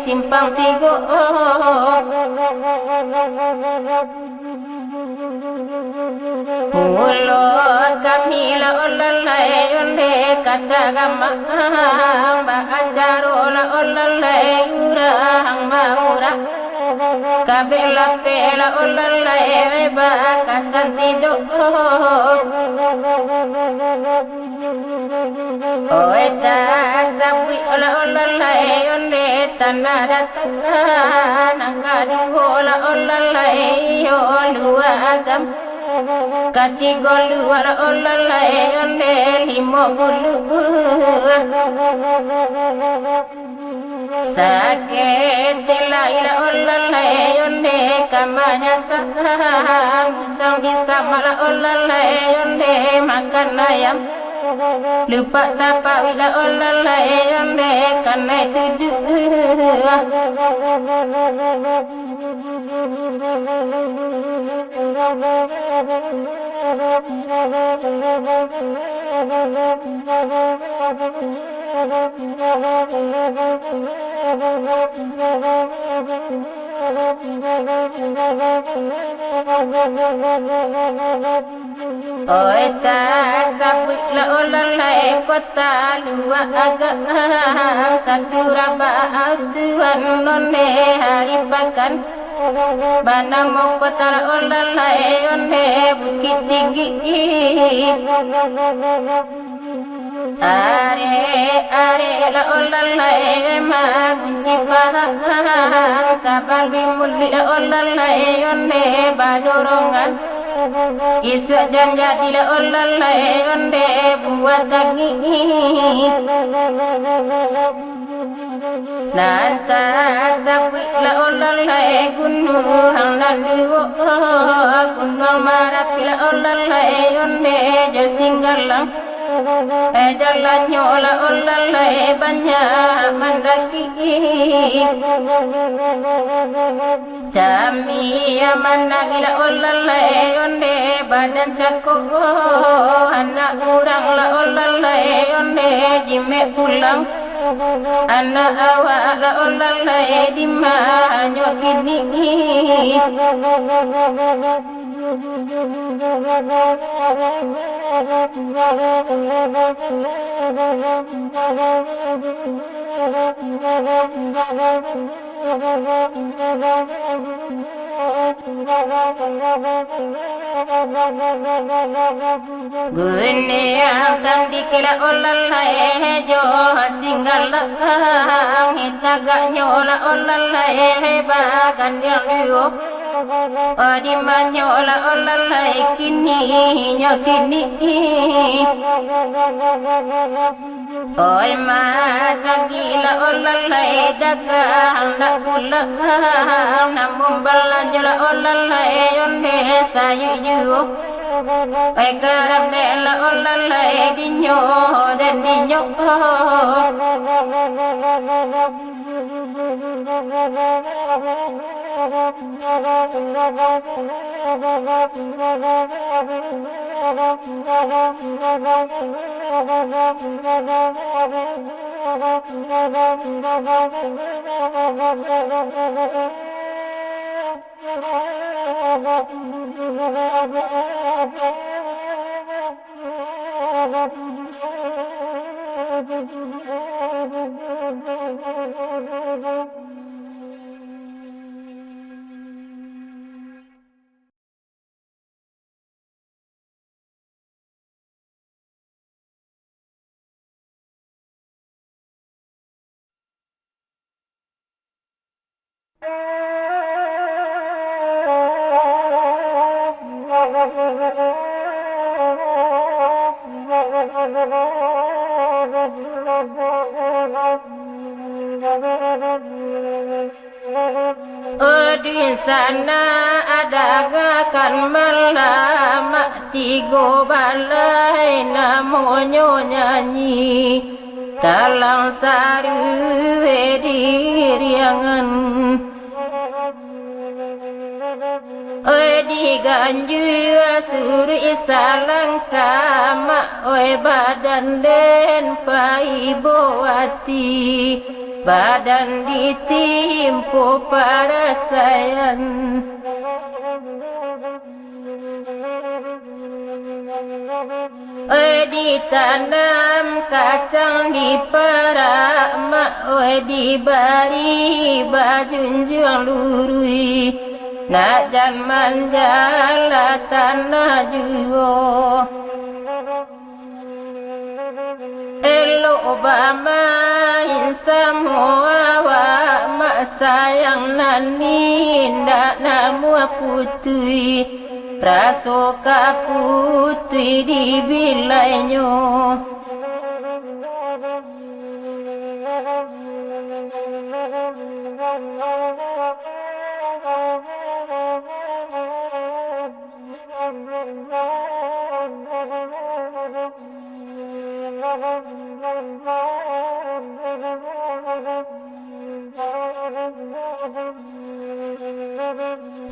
Simpang tigo Ulo kamila olalai onde katagama Bakacarola olalai urang maura Kabela pela olalai bakasantido Oeta sapi olalai onde tanada Nangadu olalai oluagam Katigolu wala olalai onde limo bulu Sakit laila olalai onde kamanya musang bisa mala olalai onde makan ayam lupa tapa wila olalai onde karena itu Oeta sapi la olalai kota lua agak satu raba tuan nonne hari pakan Bana mau kota la olalai onne bukit tinggi Are la olalai magunci parang sabal bimul la olalai onne badorongan isu janja dila olalai onde buat tangi nanta sapi la olalai gundu hang nandu gundu marapila olalai onde jasinggalang jalan nyola olalai banyak mandaki jami mana gila olalai onde badan cakok anak kurang la olalai onde jime pulang anak awak la olalai di manyo kini Gune akan dikira olalai jo singgalang hitaga nyola olalai bagan dia liu di manyola olalai kini nyakini oi mata gila olalai dagang nak pulang namun belanja olalai onde sayu yu oi garam dela olalai dinyo dan dinyo di sana ada gakan malam tigo balai namonyo nyanyi talang saru diriangan oi di ganju suri salangka mak oi badan den pai bowati badan ditimpu para sayang oi ditanam kacang di perak mak oi dibari bajunjung lurui nak jaman jala tanah juo elo obama semua wa mak sayang nani ndak namu putui prasoka putui di bilainyo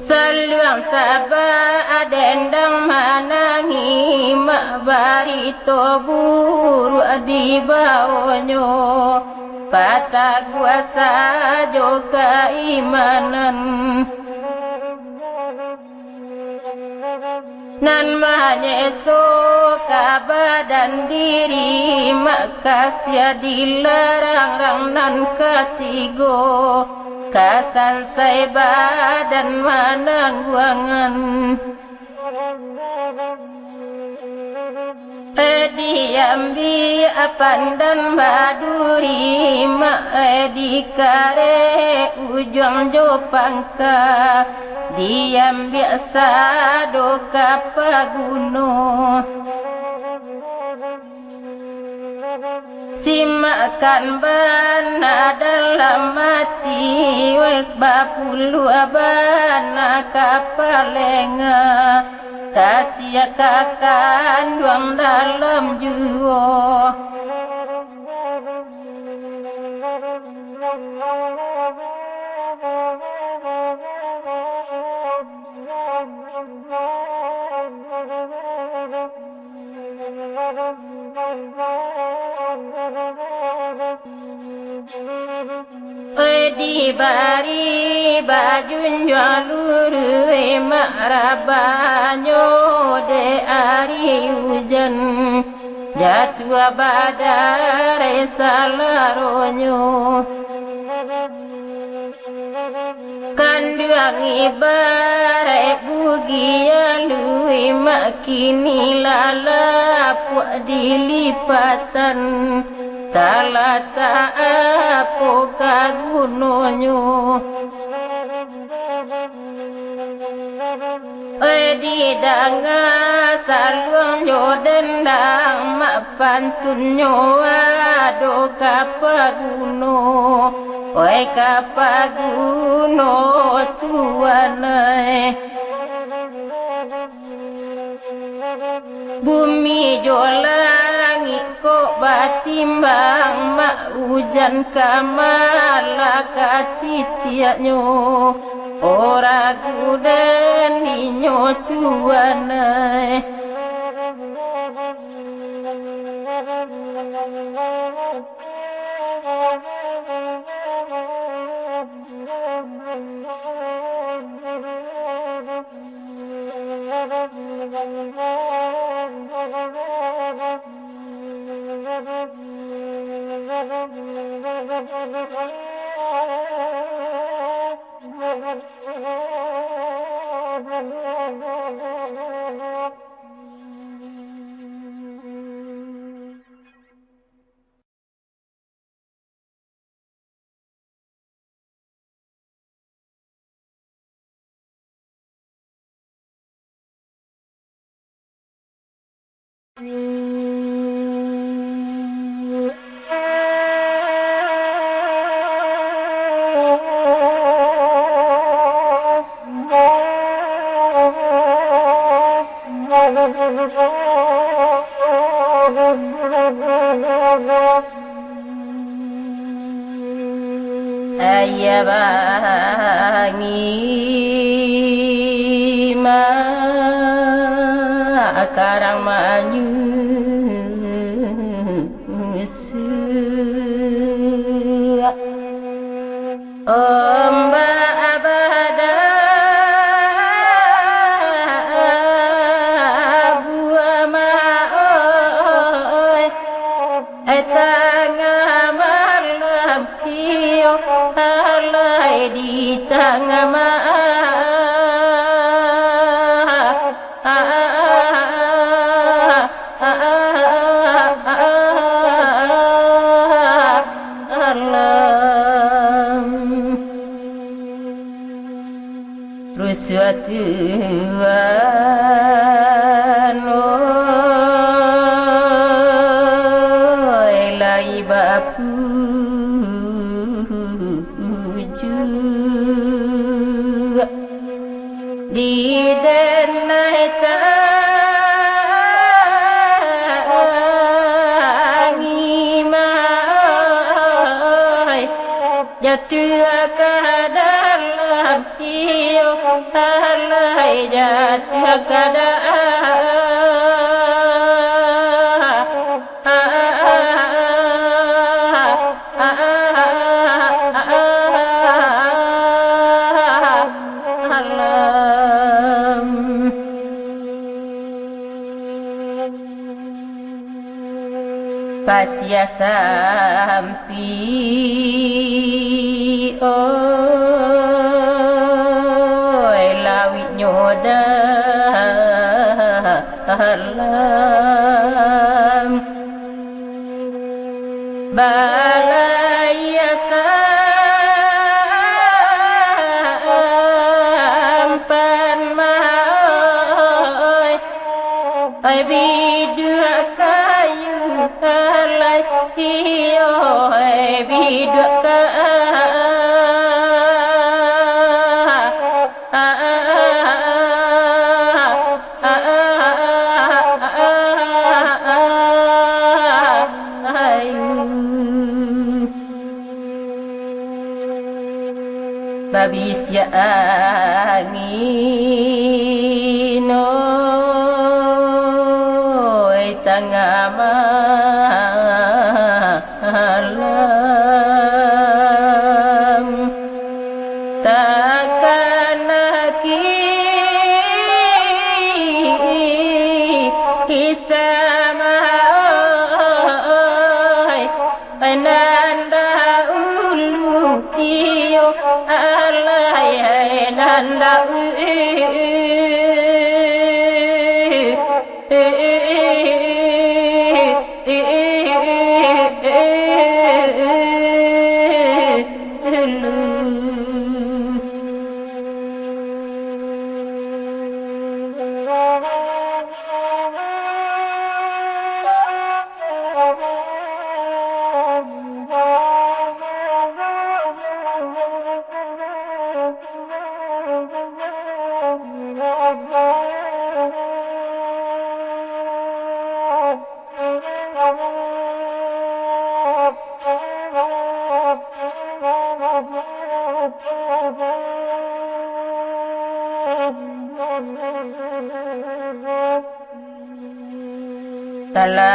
Saluang sabah adendang manangi mak barito buru di bawonyo patah kuasa juga imanan nan manyeso kabadan diri makasya dilarang nan ketigo kasan saya badan manangguangan Diambi pandan baduri ma dikare ujung jopangka diambi sado kapaguno simakan bana dalam mati wek bapulu bana kapalenga kasih kakan duang dalam jiwa di bari bajun jalur marabanyo de ari hujan jatuh badare salaronyo kanduang ibare bugia lui makini lalapu dilipatan talata apo kagunonyo di danga saluang jodendang mak pantunyo ado kapaguno oi kapaguno tuanai bumi jolangi kok batimbang mak hujan kamala katitiaknyo ora guden ninyo tuanai ayabangi ma karang manyu Omba abada buah maoi tengah malam kio halai di tengah suatu lai bapu di denai tangi mai jatuh ke dalam hiu halai jatuh ke Pasya sampi oi lawit nyoda halam balaya sampan mai ai bidua kayu halai iyo ai bidua babisya angin oi tengah malam takkan lagi kisah oi nanda ulu iyo nanda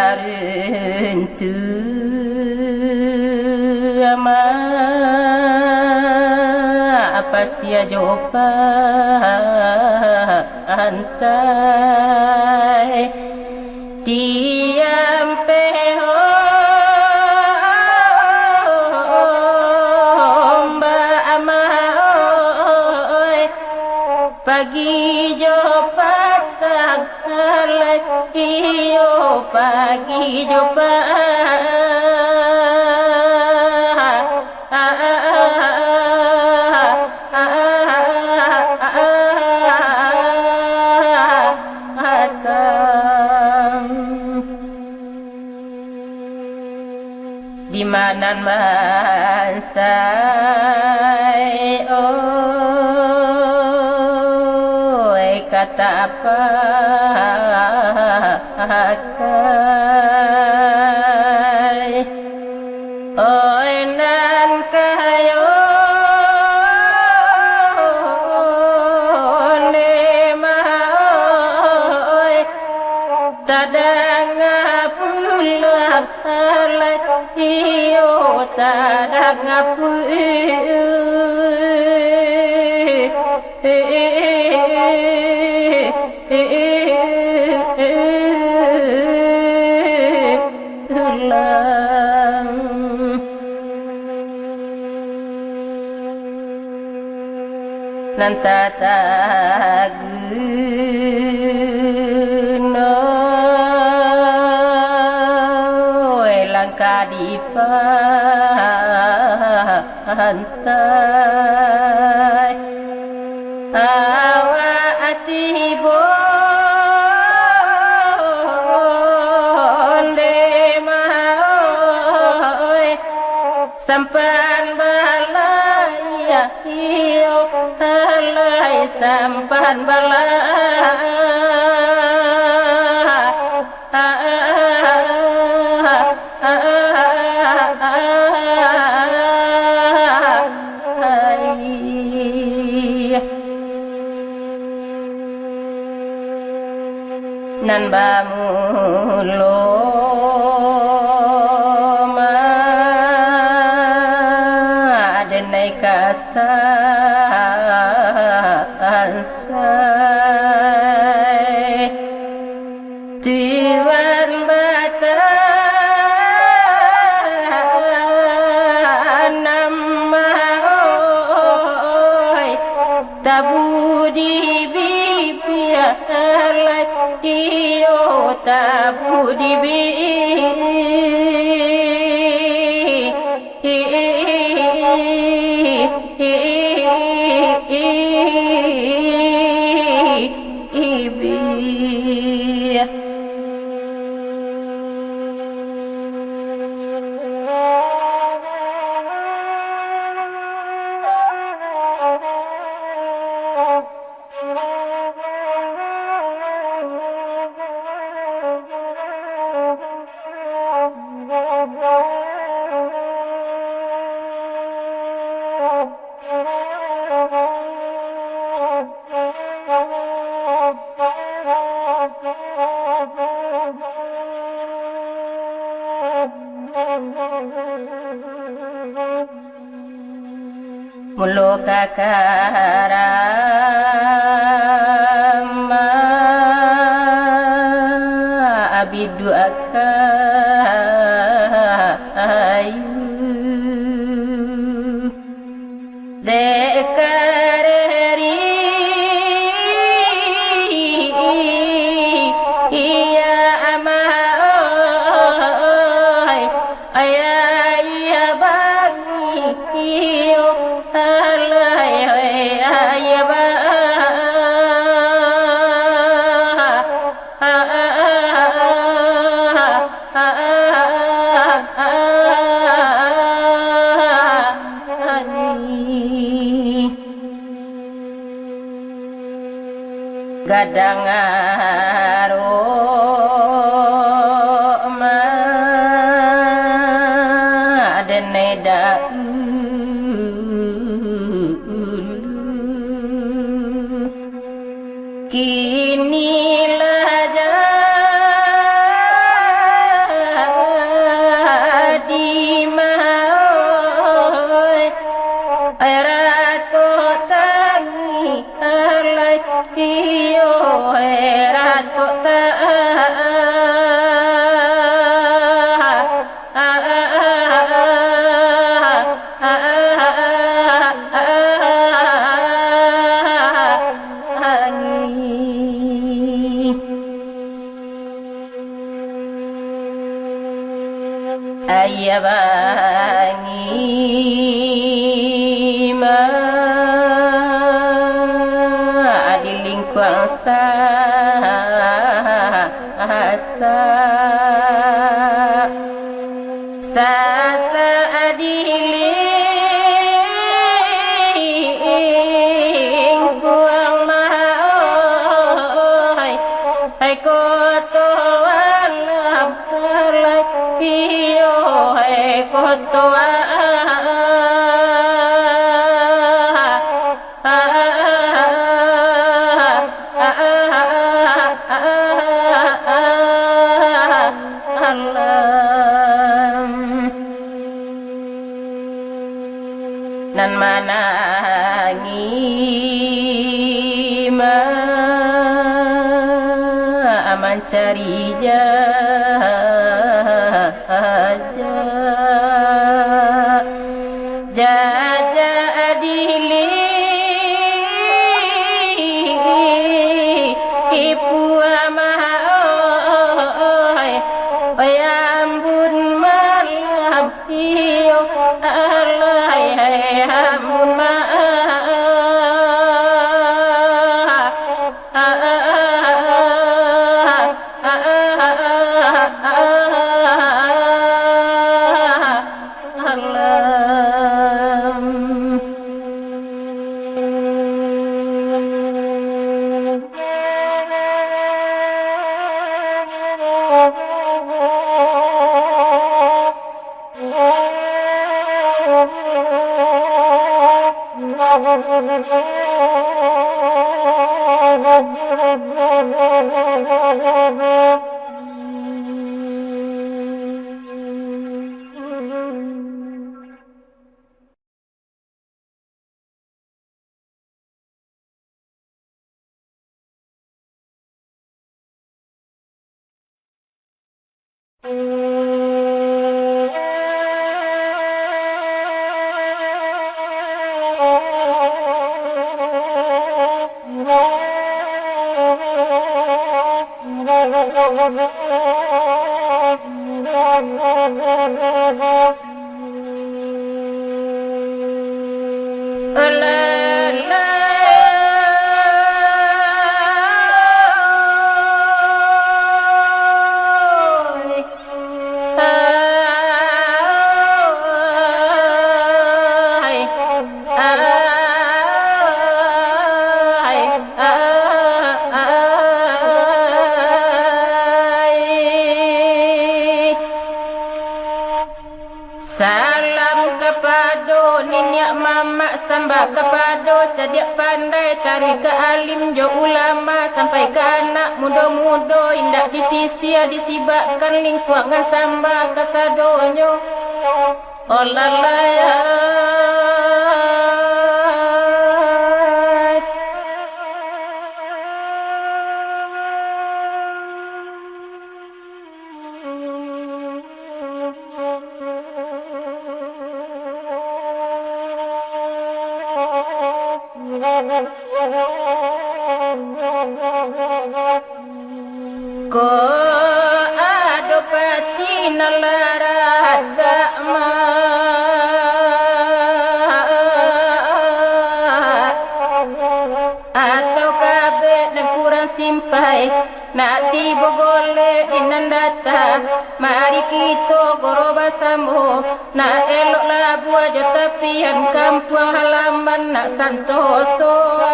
talaruntu ama apa sia jopa antai diam peho mbak ama pagi jopa tak iyo pagi jopa di mana mansai oi kata apa akai oi nan kayo ne ma oi tadang pulang iyo tadang nanta taguno langkah di pantai awak atibo sampan balaya iyo halai sampan nan bamulo kasansai tuan bata nama oi tabu di bibir iyo tabu di bibir Mulo kakarama abidu akayu dekareri iya amai ayah bagi gadang aroma deneda kinilah jadi mau ratu tangi alai iyo ratu ayah bangi ma adiling kuasa sasa adiling kuang mahoi hai koto alam iyo koto nan manangi ma aman cari jaja adili ipu amahoi oyambun malam iyo alai ambun Salam kepada nenek mamak samba kepada cadik pandai tarik ke alim jo ulama sampai ke anak muda-muda indak disisia disibakkan lingkungan samba kesadonyo oh la la ya ko adopati nalarata ma atau kabe dan kurang simpai nak tiba golek inandata mari kita goroba sambo nak eloklah buat je tepian kampung halaman nak santoso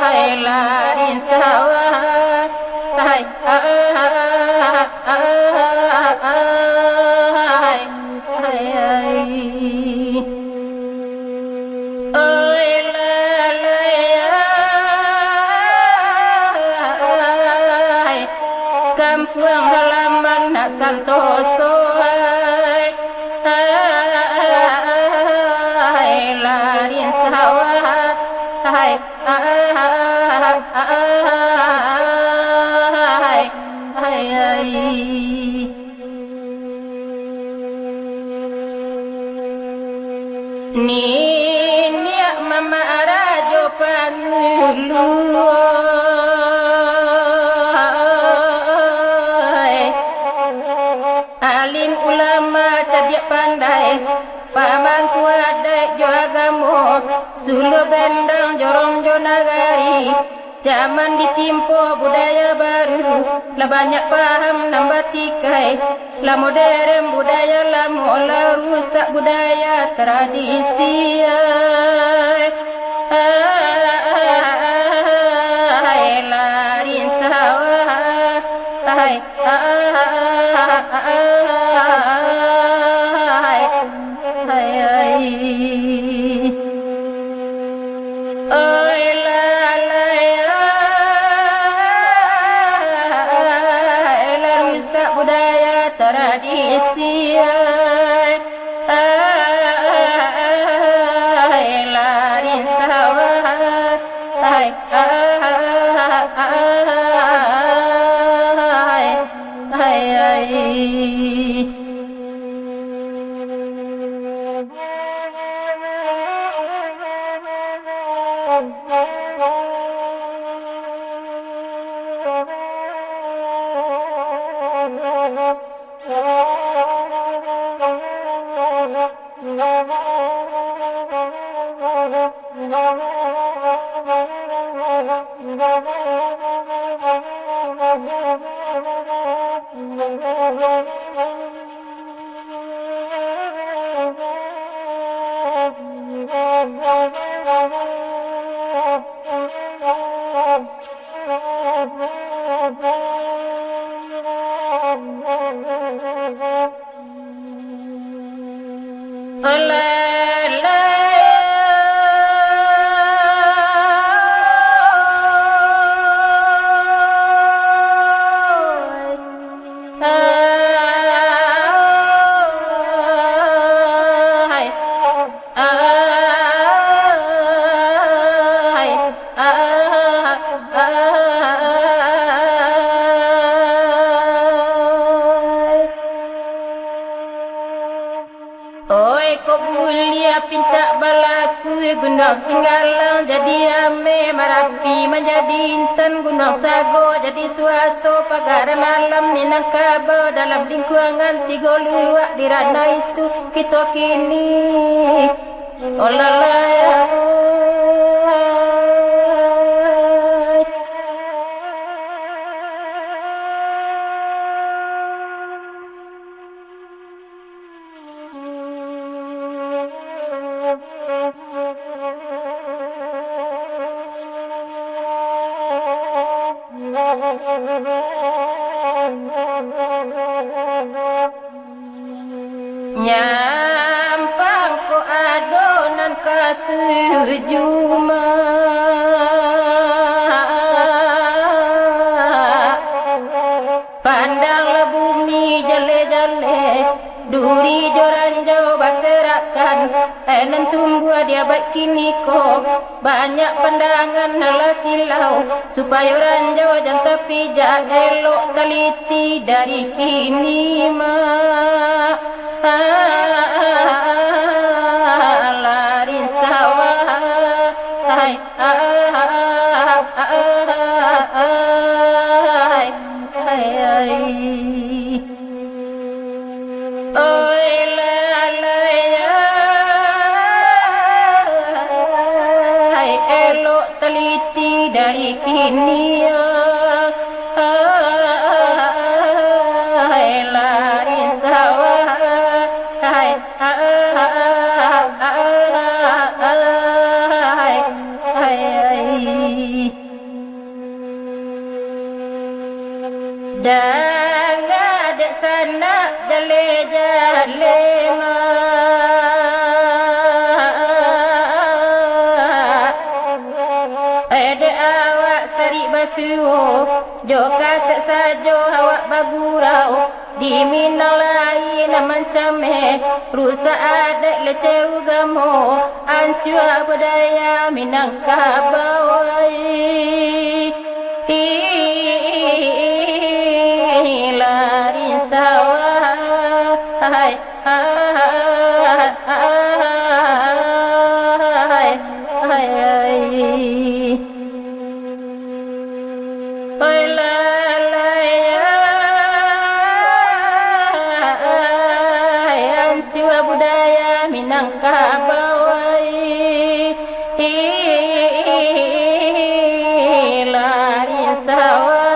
hai larin sawah hai kampung halaman nak santoso hai larin sawah hai ni niak mama rajo pangulu alim ulama cerdik pandai pamangku adek jo agamo sulu bendang jorong jo nagari zaman ditimpo budaya baru lah banyak paham nambah tikai lah modern budaya lama lah rusak budaya tradisi hai larin sawah hai tradisi larin sawah pinta balaku gunung singgalang jadi ame marapi menjadi intan gunung sago jadi suaso pagar malam minang kabau dalam lingkungan tiga luak di rana itu kita kini olalaya nyampang ko adonan katujuma pandang bale duri joranjau baserakan enan tumbuh dia baik kini ko banyak pandangan hala silau supaya ranjau jangan tepi elok teliti dari kini lari sawah hai teliti dari kini lari sawah dan ada sana jale-jale basuh joka sajo awak bagurau di minang lain macam rusak adat leceu gamo ancua budaya Minangkabau lari sawah budaya Minangkabau lari sawah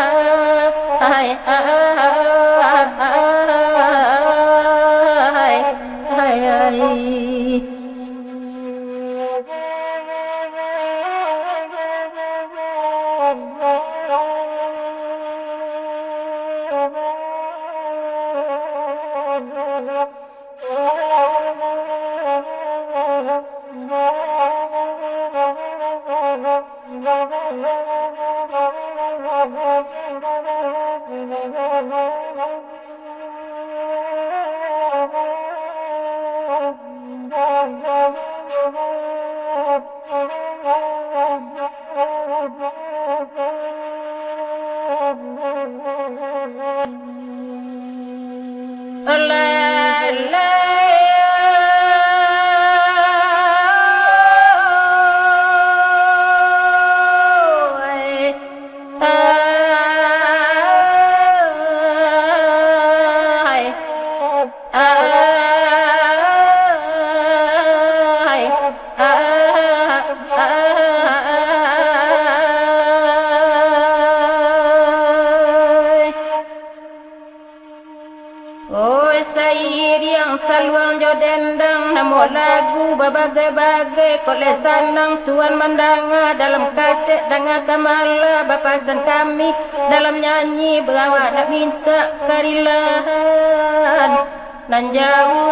saluang jodendang namo lagu berbagai-bagai kolesan nang tuan mandanga dalam kaset danga kamala bapasan kami dalam nyanyi berawak nak minta karilahan nan jauh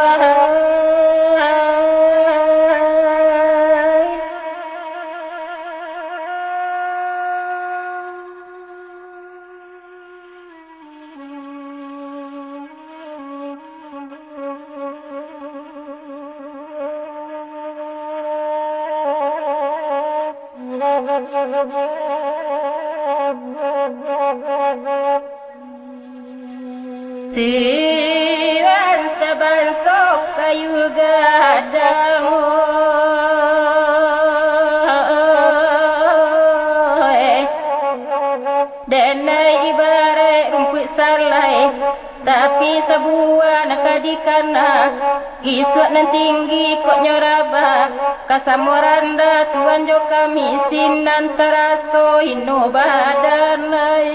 Tuan sebansok kayu gadamu dana ibarat rumput salai tapi sebuah nak dikana isuat nan tinggi kok nyoraba kasamoranda tuan jo kami sinan teraso hino badanai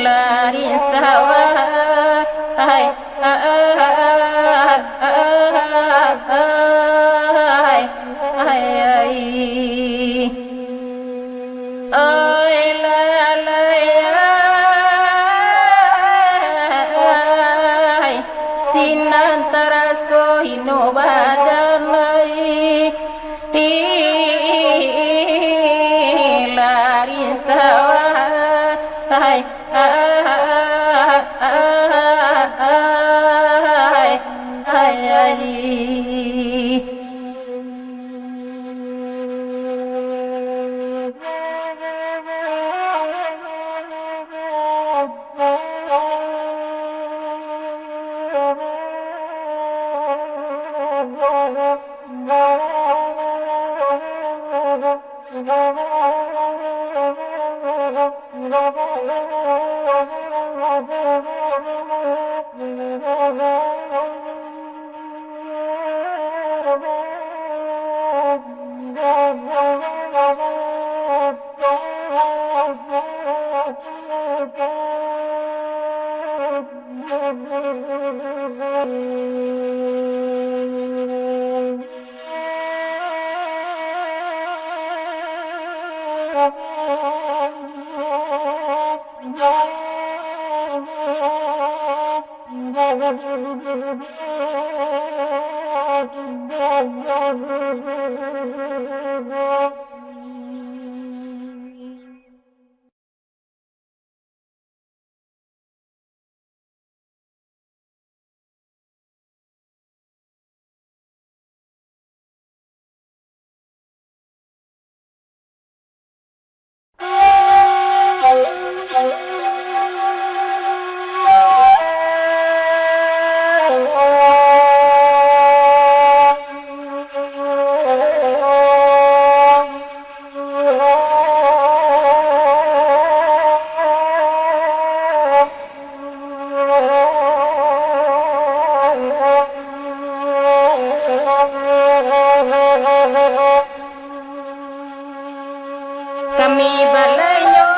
lari sawah sinan teraso hino badanai lari sawah hai kami balayyo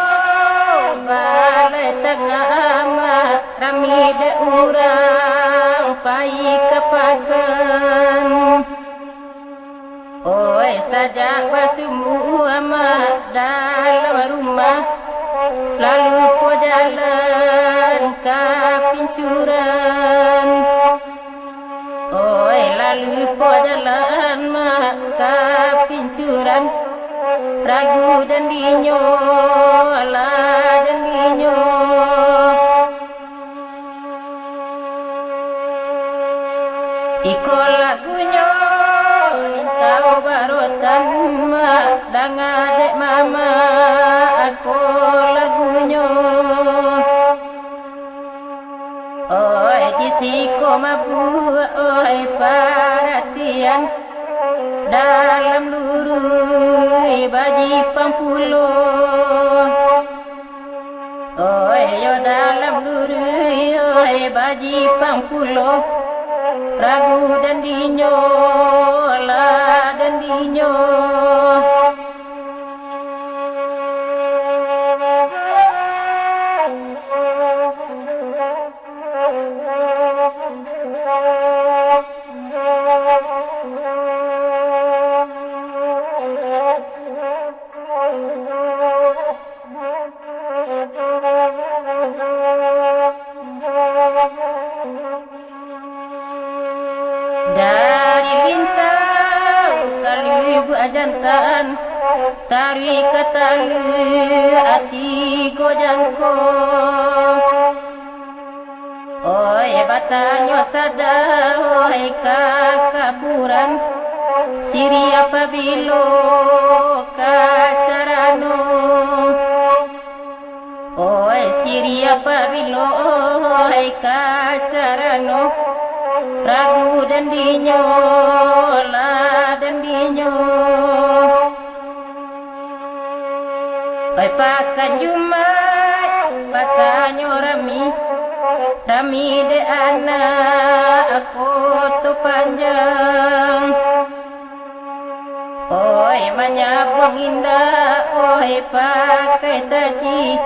balai tengama rami de urang pai kapakan oi sajak semua dalam rumah lalu po jalan ke pincuran oi lalu po jalan ke pincuran ragu dan dinyo lah dan dinyo iko lagunya intau barotan danga dek mama aku lagunya oi disiko mabu oi perhatian dalam lurui baji pampulo oi yo dalam lurui oi baji pampulo ragu dan dinyo lah dan dinyo dari lintau kali jantan tari katalu ati gojangko oi batanyo sada oi kakapuran siri apabilo kacarano oi siri apabilo oi kacarano ragu dan dinyo lah dan dinyo oi pakan jumat pasanyo rami de anak aku tu panjang oi manyabung indah oi pakai taji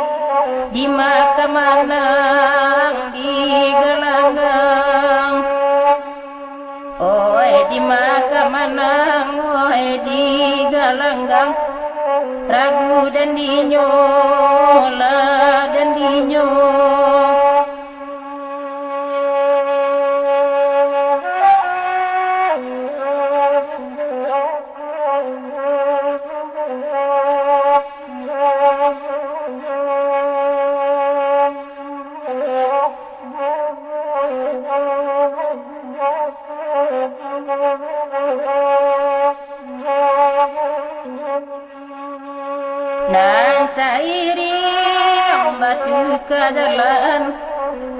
di makamanang di gelanggang oi di makamanang oi di gelanggang ragu dan dinyo lah dan dinyo buka jalan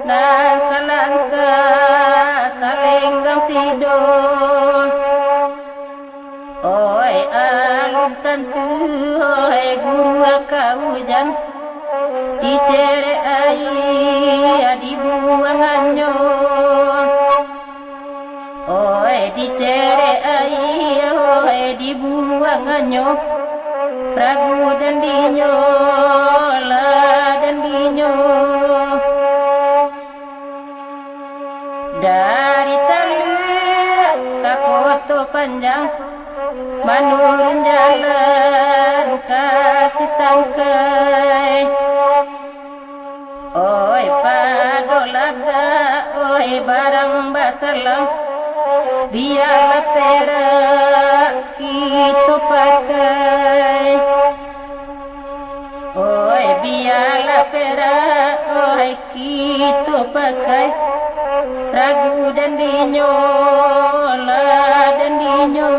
dan selangkah salenggam tidur. Oi alun tentu, oi guru kaujan, dicere air dibuangannya. Oi dicere air, oi dibuangannya. Ragu dan dinyo, lah dan dinyo. Dari taluk ke koto panjang, menurun jalan kasih tangkai. Oi padolaga, oi barang basalam, biarlah perak kita pakai. Oi biarlah perak, oi kita pakai. Ragu dan dinyo, lah dan dinyo.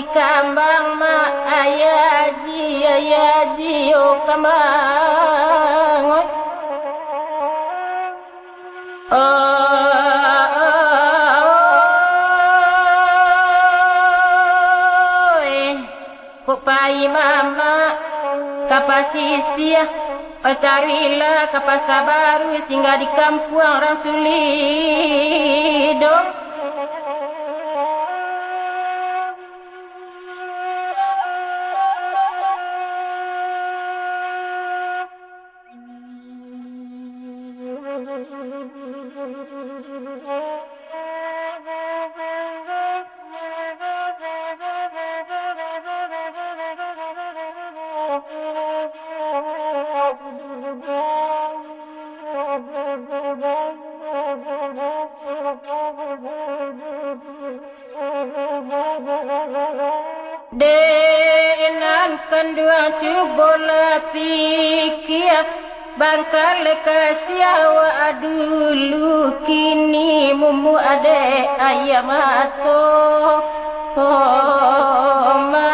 Kambang ma ayaji o kambang ko pai mama kapasisia carilah kapasa baru singgah di kampung orang Sulido. Denan kendua cubola pikir bangkal kasiawa dulu kini mumu ade ayam ato ma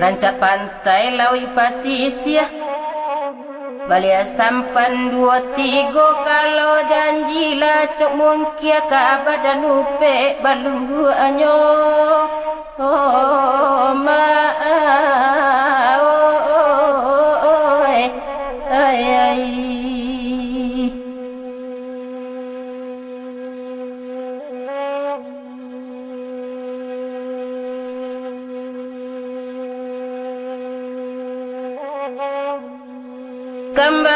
rancak pantai lawi pasisya balia sampan 2-3 kalau janjilah cok mungkia ka badan upe balunggu anyo ma kembang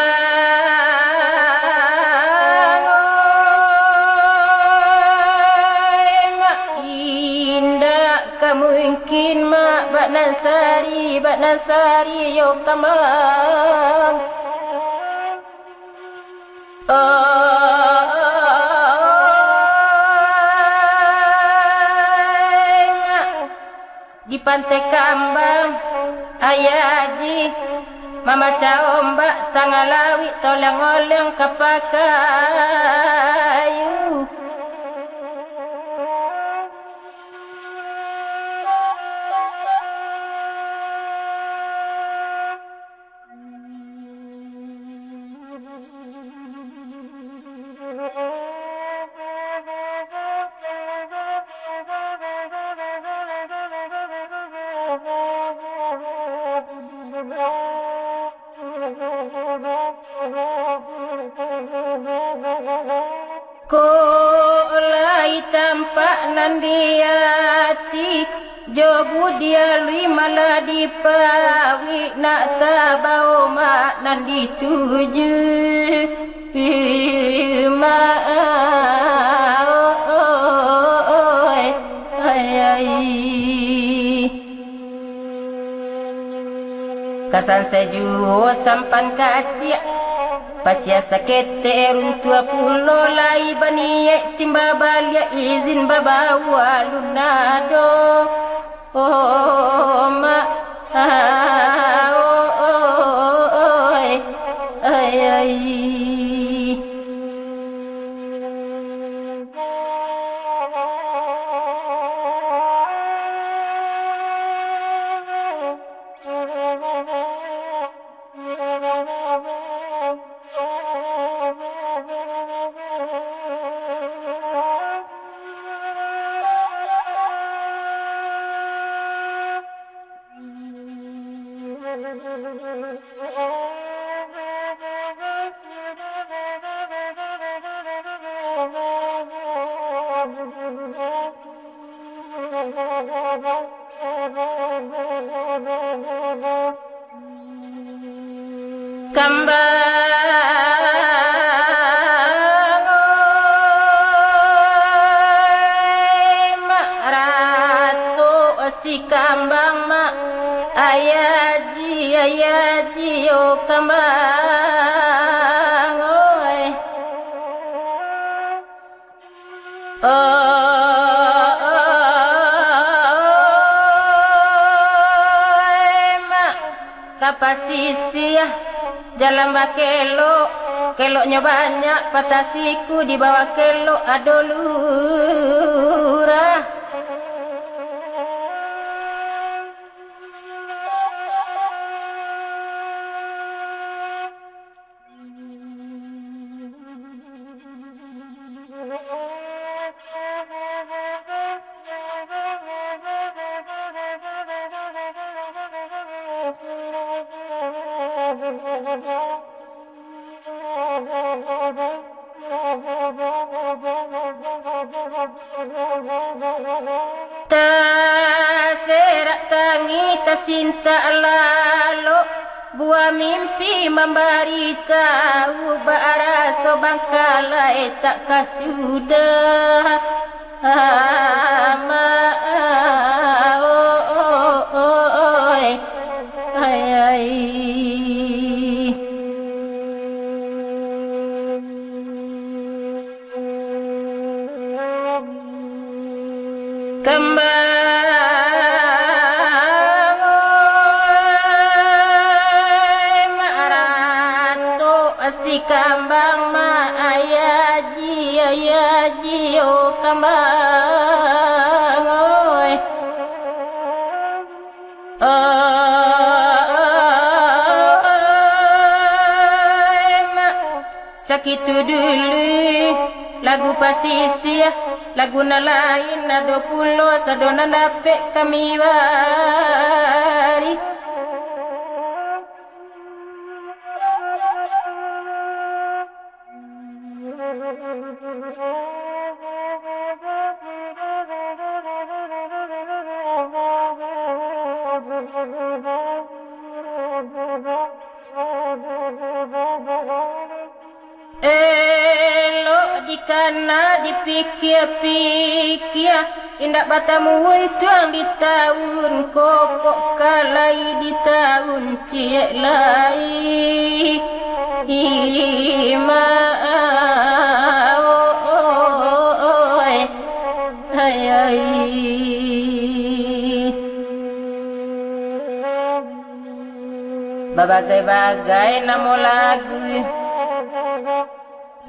mak indah kemungkin mak bak nasari yo kembang mak di pantai kambang ayaji Mama ombak tangalawi tolong-olong kapakayu. Kolai tampak nandiati jobu dia limala dipawi nak tabau mak nandi tuju ma kasan seju sampan kacik pasya sakete runtua pulo lai bani timba balia izin babawa lunado oh ma ay kambang mak ratu si kambang mak ayaji oh kambang oi mak kapasisi jalan bakelo, keloknya banyak, patasiku di bawah kelok adolura. Terserak tangi tersinta lalu buah mimpi memberitahu berasa bangkalai tak kasudah kembang mak ratu si kambang mak ayaji oh kambang mak sakit dulu lagu pasisi lagu na lain na 20 sadona napek kami wari karena dipikir-pikir indak batamu untung di tahun kokok kalai di tahun cik lai ima Baba berbagai-bagai nama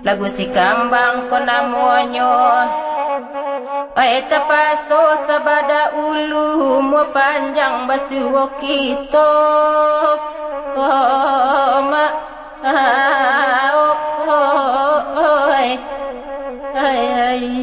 lagu si kambang ko namonyo ay tapaso sabada ulu mo panjang basuo kito ma ay